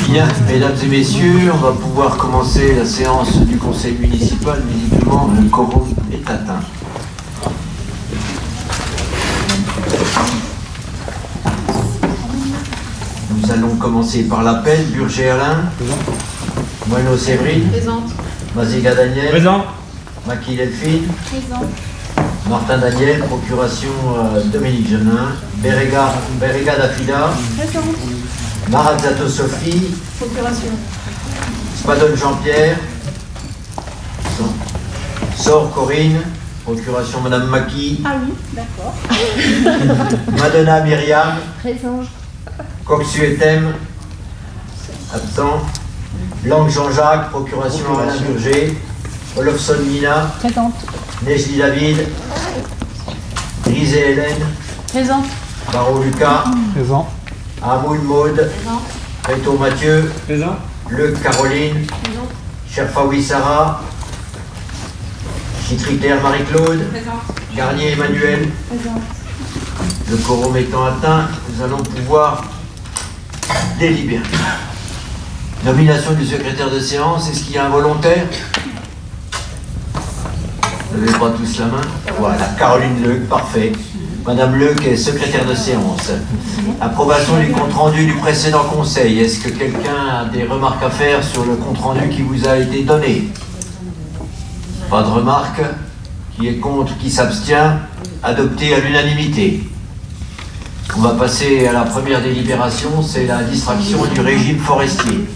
Bien, mesdames et messieurs, on va pouvoir commencer la séance du conseil municipal. Visiblement, le quorum est atteint. Nous allons commencer par l'appel. Burger Alain. Moineau Séverine. Présente. Maziga Daniel. Présent. Maki Delphine. Présent. Martin Daniel. Procuration Dominique Genin. Berega Dafila. Présente. Marazzato Sophie. Procuration. Spadone Jean-Pierre. Sor Corinne. Procuration Madame Maki. Ah oui, d'accord. Madonna Myriam. Présent. Coxu Etem. Absent. Blanc Jean-Jacques. Procuration Alain Burger. Olofsson Nina. Présente. Nejli David. Grisé Hélène. Présente. Barreau Lucas. Présent. Amoul Maud. Présent. Reto Mathieu. Présent. Luc Caroline. Présent. Cherfaoui Sarah. Chitricler Marie-Claude. Présent. Garnier Emmanuel. Présent. Le quorum étant atteint, nous allons pouvoir délibérer. Nomination du secrétaire de séance. Est-ce qu'il y a un volontaire? Vous n'avez pas tous la main? Voilà, Caroline Leuc, parfait. Madame Leuc est secrétaire de séance. Approbation du compte-rendu du précédent conseil. Est-ce que quelqu'un a des remarques à faire sur le compte-rendu qui vous a été donné? Pas de remarques. Qui est contre, qui s'abstient? Adopté à l'unanimité. On va passer à la première délibération, c'est la distraction du régime forestier.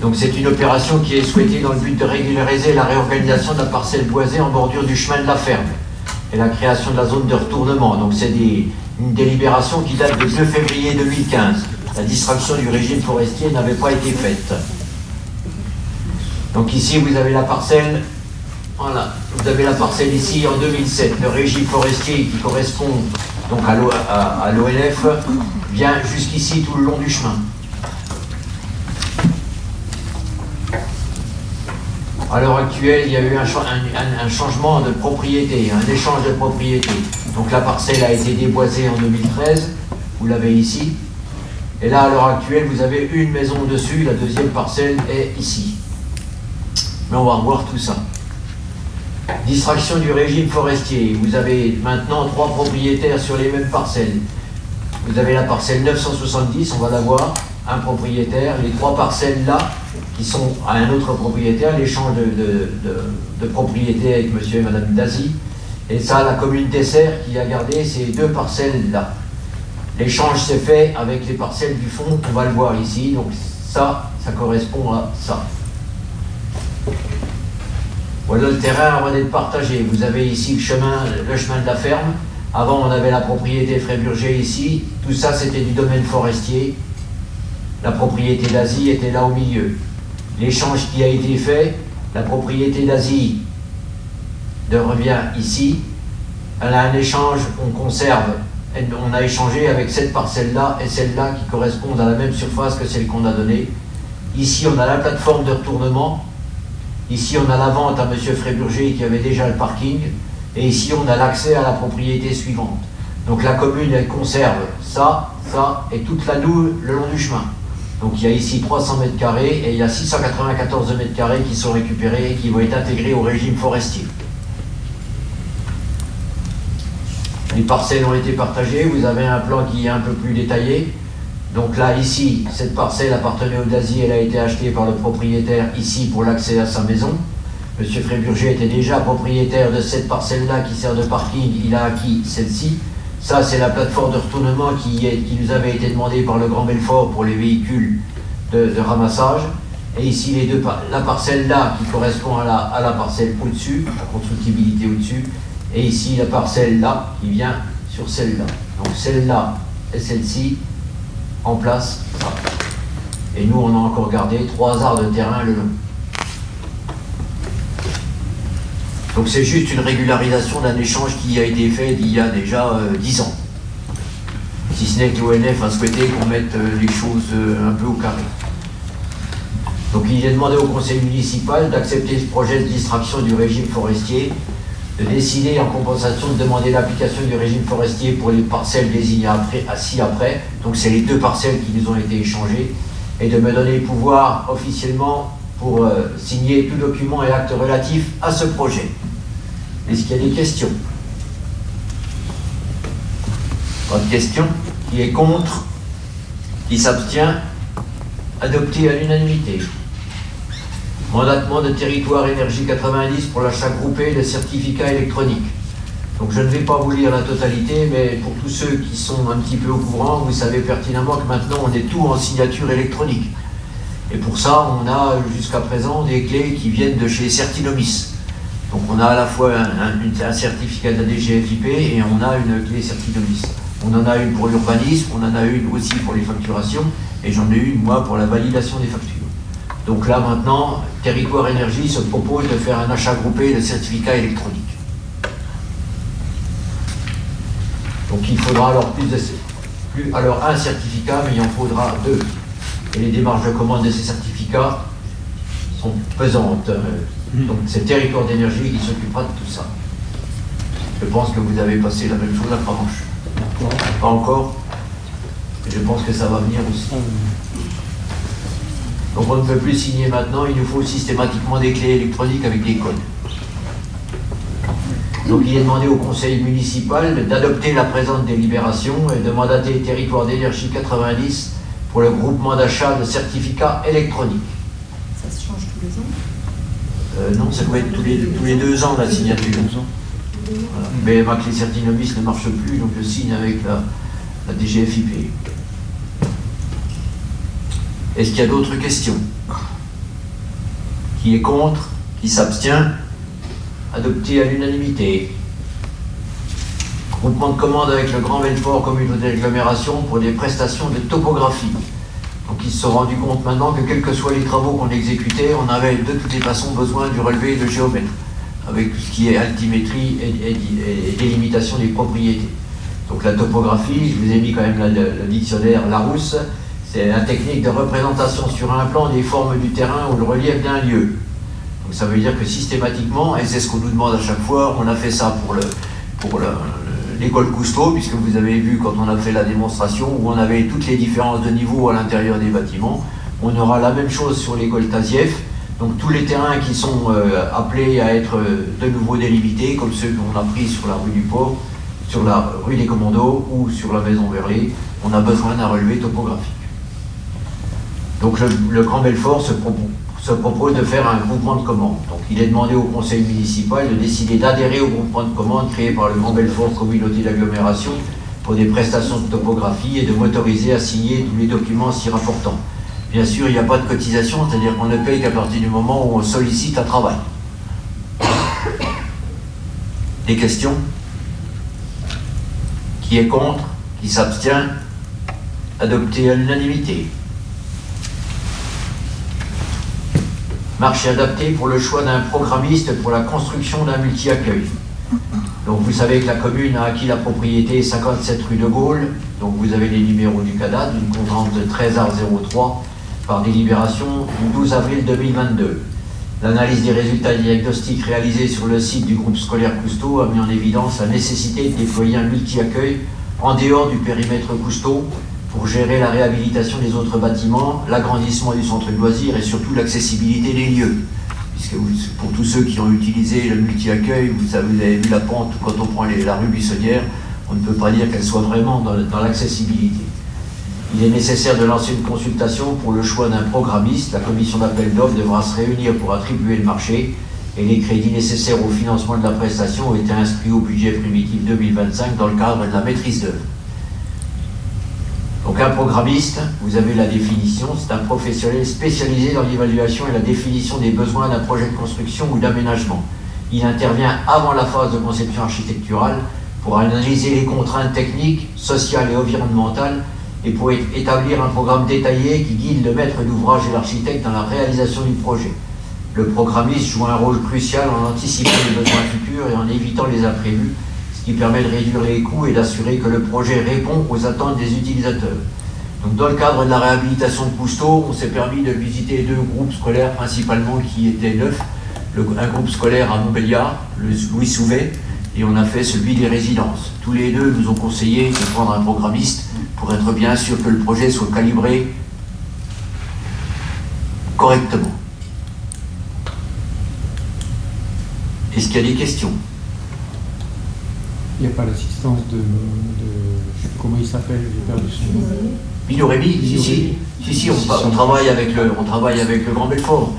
Donc c'est une opération qui est souhaitée dans le but de régulariser la réorganisation de la parcelle boisée en bordure du chemin de la ferme et la création de la zone de retournement. Donc c'est une délibération qui date du 2 février 2015. La distraction du régime forestier n'avait pas été faite. Donc ici vous avez la parcelle, voilà, vous avez la parcelle ici en 2007. Le régime forestier qui correspond donc à l'ONF vient jusqu'ici tout le long du chemin. À l'heure actuelle, il y a eu un changement de propriété, un échange de propriété. Donc la parcelle a été déboisée en 2013, vous l'avez ici. Et là, à l'heure actuelle, vous avez une maison dessus, la deuxième parcelle est ici. Mais on va revoir tout ça. Distraction du régime forestier. Vous avez maintenant 3 propriétaires sur les mêmes parcelles. Vous avez la parcelle 970, on va la voir, un propriétaire. Les 3 parcelles là, qui sont à un autre propriétaire, l'échange de propriété avec monsieur et madame Dazy. Et ça, la commune Tesser qui a gardé ces 2 parcelles là. L'échange s'est fait avec les parcelles du fond, on va le voir ici. Donc ça correspond à ça. Voilà le terrain avant d'être partagé. Vous avez ici le chemin de la ferme. Avant, on avait la propriété Fréburger ici. Tout ça, c'était du domaine forestier. La propriété d'Asie était là au milieu. L'échange qui a été fait, la propriété d'Asie revient ici. Elle a un échange, on conserve. On a échangé avec cette parcelle-là et celle-là qui correspondent à la même surface que celle qu'on a donnée. Ici, on a la plateforme de retournement. Ici, on a la vente à M. Fréburger qui avait déjà le parking. Et ici, on a l'accès à la propriété suivante. Donc la commune, elle conserve ça et toute la noue le long du chemin. Donc il y a ici 300 mètres carrés et il y a 694 mètres carrés qui sont récupérés et qui vont être intégrés au régime forestier. Les parcelles ont été partagées. Vous avez un plan qui est un peu plus détaillé. Donc là, ici, cette parcelle appartenait au Dazy, elle a été achetée par le propriétaire ici pour l'accès à sa maison. Monsieur Fréburger était déjà propriétaire de cette parcelle-là qui sert de parking, il a acquis celle-ci. Ça, c'est la plateforme de retournement qui nous avait été demandée par le Grand Belfort pour les véhicules de ramassage. Et ici, la parcelle-là qui correspond à la parcelle au-dessus, la constructibilité au-dessus. Et ici, la parcelle-là qui vient sur celle-là. Donc celle-là et celle-ci en place. Et nous, on a encore gardé 3 arts de terrain le long. Donc c'est juste une régularisation d'un échange qui a été fait il y a déjà 10 ans. Si ce n'est que l'ONF a souhaité qu'on mette les choses un peu au carré. Donc il est demandé au conseil municipal d'accepter ce projet de distraction du régime forestier, de décider en compensation de demander l'application du régime forestier pour les parcelles désignées ci-après, donc c'est les 2 parcelles qui nous ont été échangées, et de me donner le pouvoir officiellement pour signer tout document et acte relatif à ce projet. Est-ce qu'il y a des questions? Pas de questions? Qui est contre? Qui s'abstient? Adopté à l'unanimité. Mandatement de territoire énergie 90 pour l'achat groupé de certificats électroniques. Donc je ne vais pas vous lire la totalité, mais pour tous ceux qui sont un petit peu au courant, vous savez pertinemment que maintenant on est tout en signature électronique. Et pour ça, on a jusqu'à présent des clés qui viennent de chez Certinomis. Donc on a à la fois un certificat de la DGFiP et on a une clé Certinomis. On en a une pour l'urbanisme, on en a une aussi pour les facturations, et j'en ai une moi pour la validation des factures. Donc là maintenant, Territoire Énergie se propose de faire un achat groupé de certificats électroniques. Donc il faudra alors alors un certificat, mais il en faudra 2. Et les démarches de commande de ces certificats sont pesantes. Donc c'est Territoire d'Énergie qui s'occupera de tout ça. Je pense que vous avez passé la même chose à Cravanche. Pas encore. Je pense que ça va venir aussi. Donc on ne peut plus signer maintenant, il nous faut systématiquement des clés électroniques avec des codes. Donc il est demandé au conseil municipal d'adopter la présente délibération et de mandater Territoire d'Énergie 90 pour le groupement d'achat de certificats électroniques. Ça se change tous les ans? Non, ça doit être tous les 2 ans la signature. Voilà. Mais ma clé Certinomis ne marche plus, donc je signe avec la DGFiP. Est-ce qu'il y a d'autres questions? Qui est contre? Qui s'abstient? Adopté à l'unanimité. Groupement de commande avec le Grand Belfort Communauté d'agglomération pour des prestations de topographie. Donc ils se sont rendus compte maintenant que quels que soient les travaux qu'on exécutait, on avait de toutes les façons besoin du relevé de géomètre, avec tout ce qui est altimétrie et délimitation des propriétés. Donc la topographie, je vous ai mis quand même le dictionnaire Larousse, c'est la technique de représentation sur un plan des formes du terrain ou le relief d'un lieu. Donc ça veut dire que systématiquement, et c'est ce qu'on nous demande à chaque fois, on a fait ça pour l'école Cousteau, puisque vous avez vu quand on a fait la démonstration, où on avait toutes les différences de niveau à l'intérieur des bâtiments. On aura la même chose sur l'école Tazieff. Donc tous les terrains qui sont appelés à être de nouveau délimités, comme ceux qu'on a pris sur la rue du Port, sur la rue des Commandos ou sur la maison Verlet, on a besoin d'un relevé topographique. Donc le Grand Belfort se propose de faire un groupement de commande. Donc il est demandé au conseil municipal de décider d'adhérer au groupement de commande créé par le Grand Belfort Communauté d'agglomération pour des prestations de topographie et de m'autoriser à signer tous les documents s'y rapportant. Bien sûr, il n'y a pas de cotisation, c'est-à-dire qu'on ne paye qu'à partir du moment où on sollicite un travail. Des questions? Qui est contre? Qui s'abstient? Adopté à l'unanimité. Marché adapté pour le choix d'un programmiste pour la construction d'un multi-accueil. Donc vous savez que la commune a acquis la propriété 57 rue de Gaulle, donc vous avez les numéros du CADAT, d'une convenance de 13A03 par délibération du 12 avril 2022. L'analyse des résultats diagnostiques réalisés sur le site du groupe scolaire Cousteau a mis en évidence la nécessité de déployer un multi-accueil en dehors du périmètre Cousteau pour gérer la réhabilitation des autres bâtiments, l'agrandissement du centre de loisirs et surtout l'accessibilité des lieux. Puisque pour tous ceux qui ont utilisé le multi-accueil, vous avez vu la pente, quand on prend la rue Buissonnière, on ne peut pas dire qu'elle soit vraiment dans l'accessibilité. Il est nécessaire de lancer une consultation pour le choix d'un programmiste. La commission d'appel d'offres devra se réunir pour attribuer le marché et les crédits nécessaires au financement de la prestation ont été inscrits au budget primitif 2025 dans le cadre de la maîtrise d'œuvre. Donc un programmiste, vous avez la définition, c'est un professionnel spécialisé dans l'évaluation et la définition des besoins d'un projet de construction ou d'aménagement. Il intervient avant la phase de conception architecturale pour analyser les contraintes techniques, sociales et environnementales et pour établir un programme détaillé qui guide le maître d'ouvrage et l'architecte dans la réalisation du projet. Le programmiste joue un rôle crucial en anticipant les besoins futurs et en évitant les imprévus, ce qui permet de réduire les coûts et d'assurer que le projet répond aux attentes des utilisateurs. Donc dans le cadre de la réhabilitation de Cousteau, on s'est permis de visiter 2 groupes scolaires principalement qui étaient neufs, un groupe scolaire à Montbéliard, le Louis Souvet, et on a fait celui des résidences. Tous les deux nous ont conseillé de prendre un programmiste pour être bien sûr que le projet soit calibré correctement. Est-ce qu'il y a des questions? Il n'y a pas l'assistance de je sais plus comment il s'appelle, j'ai perdu son nom. Bino Rémy, si, on travaille avec le Grand Belfort.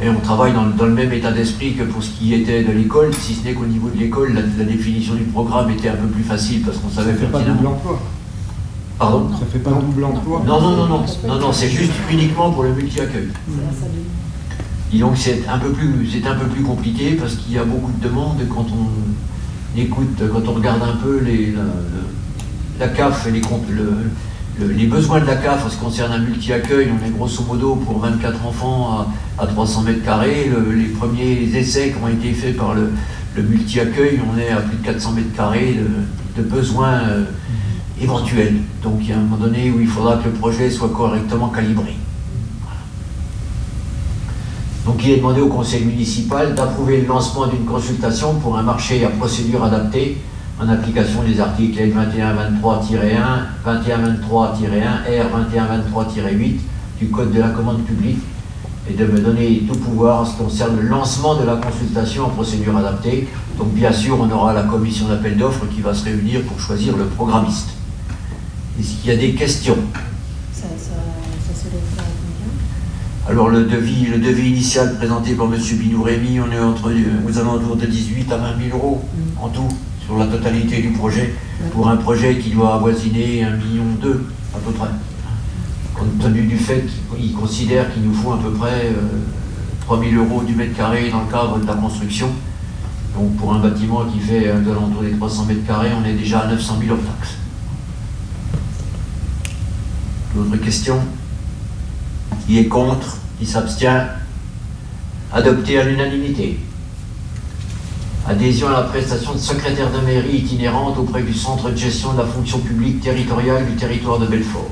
Et on travaille dans le même état d'esprit que pour ce qui était de l'école, si ce n'est qu'au niveau de l'école, la définition du programme était un peu plus facile parce qu'on savait pertinemment. Ça fait pas double emploi. Pardon? Ça fait pas double emploi. Non, c'est juste uniquement pour le multi-accueil. Et donc c'est un peu plus compliqué parce qu'il y a beaucoup de demandes quand on écoute, quand on regarde un peu la CAF et les besoins de la CAF en ce qui concerne un multi-accueil. On est grosso modo pour 24 enfants à 300 mètres carrés. Les premiers essais qui ont été faits par le multi-accueil, on est à plus de 400 mètres carrés de besoins éventuels. Donc il y a un moment donné où il faudra que le projet soit correctement calibré. Voilà. Donc il est demandé au conseil municipal d'approuver le lancement d'une consultation pour un marché à procédure adaptée en application des articles L2123-1, 2123-1, R2123-8 du Code de la commande publique et de me donner tout pouvoir en ce qui concerne le lancement de la consultation en procédure adaptée. Donc bien sûr, on aura la commission d'appel d'offres qui va se réunir pour choisir le programmiste. Est-ce qu'il y a des questions? Ça s'élève à combien? Alors le devis initial présenté par M. Bino Rémy, on est aux alentours de 18 à 20 000 euros en tout, sur la totalité du projet, pour un projet qui doit avoisiner 1,2 million à peu près. Compte tenu du fait qu'il considère qu'il nous faut à peu près 3 000 euros du mètre carré dans le cadre de la construction. Donc pour un bâtiment qui fait de l'entour des 300 mètres carrés, on est déjà à 900 000 hors taxes. D'autres questions? Qui est contre? Qui s'abstient? Adopté à l'unanimité. Adhésion à la prestation de secrétaire de mairie itinérante auprès du centre de gestion de la fonction publique territoriale du territoire de Belfort.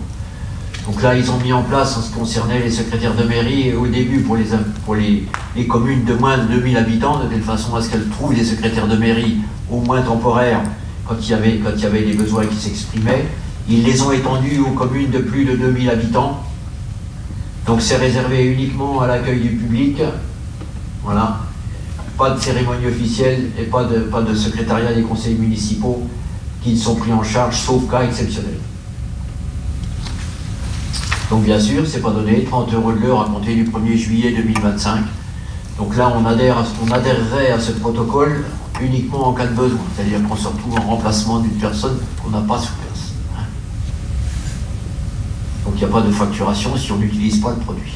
Donc là, ils ont mis en place en ce qui concernait les secrétaires de mairie, et au début pour les communes de moins de 2000 habitants, de telle façon à ce qu'elles trouvent des secrétaires de mairie au moins temporaires quand il y avait des besoins qui s'exprimaient. Ils les ont étendus aux communes de plus de 2000 habitants. Donc c'est réservé uniquement à l'accueil du public. Voilà. Pas de cérémonie officielle et pas de secrétariat des conseils municipaux qui ne sont pris en charge sauf cas exceptionnels. Donc bien sûr, c'est pas donné, 30 € de l'heure à compter du 1er juillet 2025. Donc là, on adhérerait à ce protocole uniquement en cas de besoin, c'est-à-dire qu'on se retrouve en remplacement d'une personne qu'on n'a pas sur place. Donc il n'y a pas de facturation si on n'utilise pas le produit.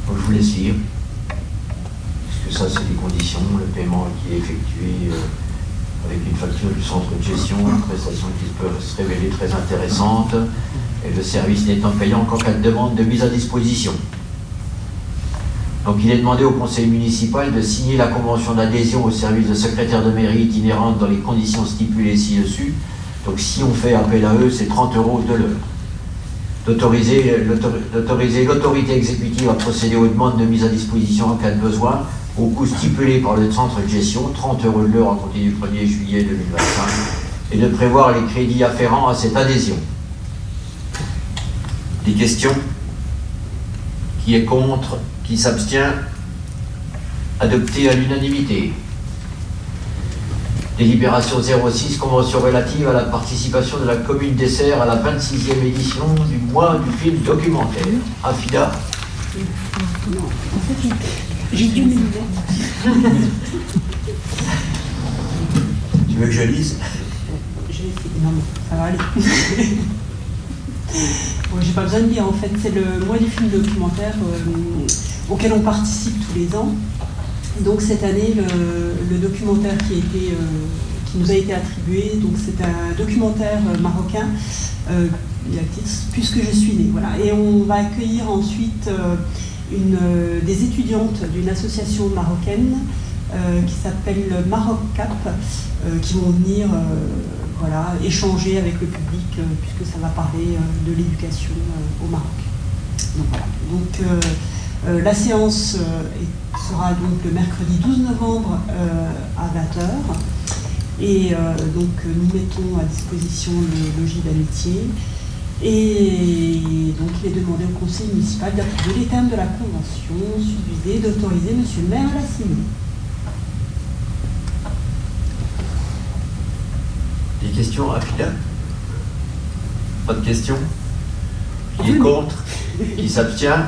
Donc, je vous laisse lire. Parce que ça, c'est des conditions, le paiement qui est effectué avec une facture du centre de gestion, une prestation qui peut se révéler très intéressante, et le service n'étant payant qu'en cas de demande de mise à disposition. Donc il est demandé au conseil municipal de signer la convention d'adhésion au service de secrétaire de mairie itinérante dans les conditions stipulées ci-dessus. Donc si on fait appel à eux, c'est 30 € de l'heure. D'autoriser l'autorité exécutive à procéder aux demandes de mise à disposition en cas de besoin, au coût stipulé par le centre de gestion, 30 € de l'heure à compter du 1er juillet 2025, et de prévoir les crédits afférents à cette adhésion. Des questions? Qui est contre? Qui s'abstient? Adopté à l'unanimité. Délibération 06, convention relative à la participation de la commune d'Essert à la 26e édition du mois du film documentaire. Afida. Non, en fait, j'ai dû mes lunettes. Tu veux que je lise? Non, ça va aller. Bon, j'ai pas besoin de lire, en fait, c'est le mois du film documentaire auquel on participe tous les ans. Donc cette année, le documentaire qui nous a été attribué, donc c'est un documentaire marocain, il a le titre « Puisque je suis née ». Voilà. Et on va accueillir ensuite des étudiantes d'une association marocaine qui s'appelle Maroc Cap, qui vont venir voilà, échanger avec le public, puisque ça va parler de l'éducation au Maroc. Donc, voilà. Donc la séance sera donc le mercredi 12 novembre à 20h. Et donc nous mettons à disposition le logis d'amitié. Et donc il est demandé au conseil municipal d'approuver les termes de la convention, suivi d'autoriser monsieur le maire à la signer. Des questions rapides? Pas de questions? Qui est contre? Qui s'abstient?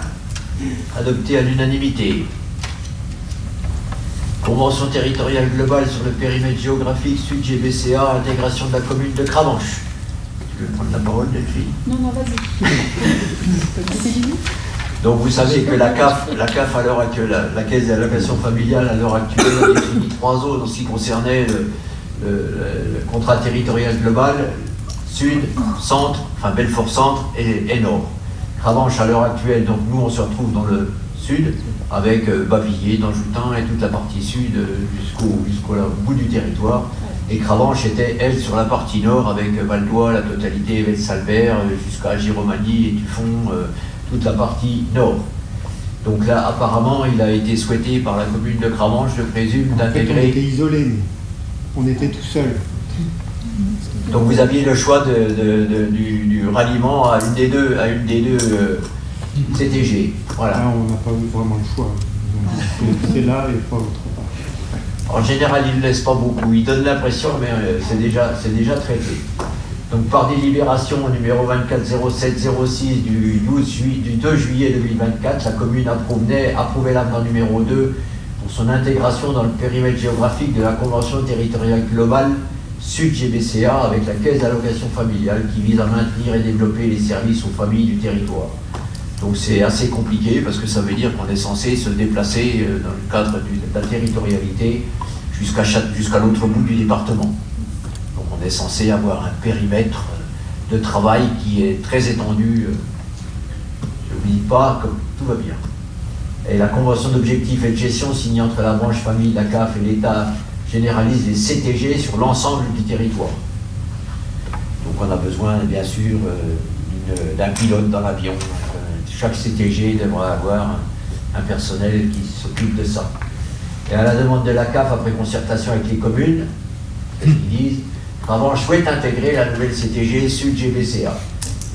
Adopté à l'unanimité. Convention territoriale globale sur le périmètre géographique Sud GBCA, intégration de la commune de Cravanche. Tu veux prendre la parole, Delphine? Non, vas-y. Donc vous savez que la CAF à l'heure actuelle, la Caisse d'allocation familiale à l'heure actuelle a défini 3 zones en ce qui concernait le contrat territorial global, Sud, Centre, enfin Belfort Centre et Nord. Cravanche à l'heure actuelle, donc nous on se retrouve dans le Sud, avec Bavilliers, Danjoutin et toute la partie Sud jusqu'au bout du territoire. Et Cravanche était, elle, sur la partie Nord, avec Valdois, la totalité, Vetsalbert, jusqu'à Giromagny et Tuffon, toute la partie Nord. Donc là, apparemment, il a été souhaité par la commune de Cravanche, je présume, d'intégrer... On était isolés, on était tout seuls. Donc vous aviez le choix du ralliement à une des deux CTG. Voilà. Là, on n'a pas eu vraiment le choix. C'est là et pas autre part. En général, il ne laisse pas beaucoup. Il donne l'impression, mais c'est déjà traité. Donc par délibération numéro 240706 du 2 juillet 2024, la commune approuvait l'avenant numéro 2 pour son intégration dans le périmètre géographique de la Convention territoriale globale Sud GBCA avec la Caisse d'allocation familiale qui vise à maintenir et développer les services aux familles du territoire. Donc c'est assez compliqué parce que ça veut dire qu'on est censé se déplacer dans le cadre de la territorialité jusqu'à l'autre bout du département. Donc on est censé avoir un périmètre de travail qui est très étendu. Je ne vous dis pas que tout va bien. Et la convention d'objectifs et de gestion signée entre la branche famille, la CAF et l'État généralise les CTG sur l'ensemble du territoire. Donc on a besoin bien sûr d'un pilote dans l'avion. Chaque CTG devra avoir un personnel qui s'occupe de ça. Et à la demande de la CAF, après concertation avec les communes, ils disent Cravanche souhaite intégrer la nouvelle CTG Sud GBCA.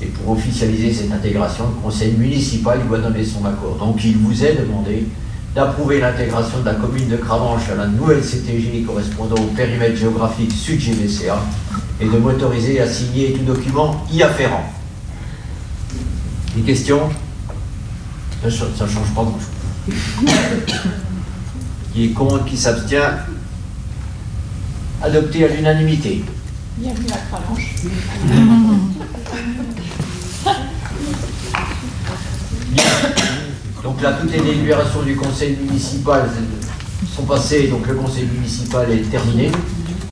Et pour officialiser cette intégration, le conseil municipal doit donner son accord. Donc il vous est demandé d'approuver l'intégration de la commune de Cravanche à la nouvelle CTG correspondant au périmètre géographique Sud GBCA et de m'autoriser à signer tout document y afférent. Des questions? Ça ne change pas grand-chose. Qui est contre, qui s'abstient? Adopté à l'unanimité. Bienvenue à Cravanche. Bien. Donc là, toutes les délibérations du conseil municipal sont passées, donc le conseil municipal est terminé.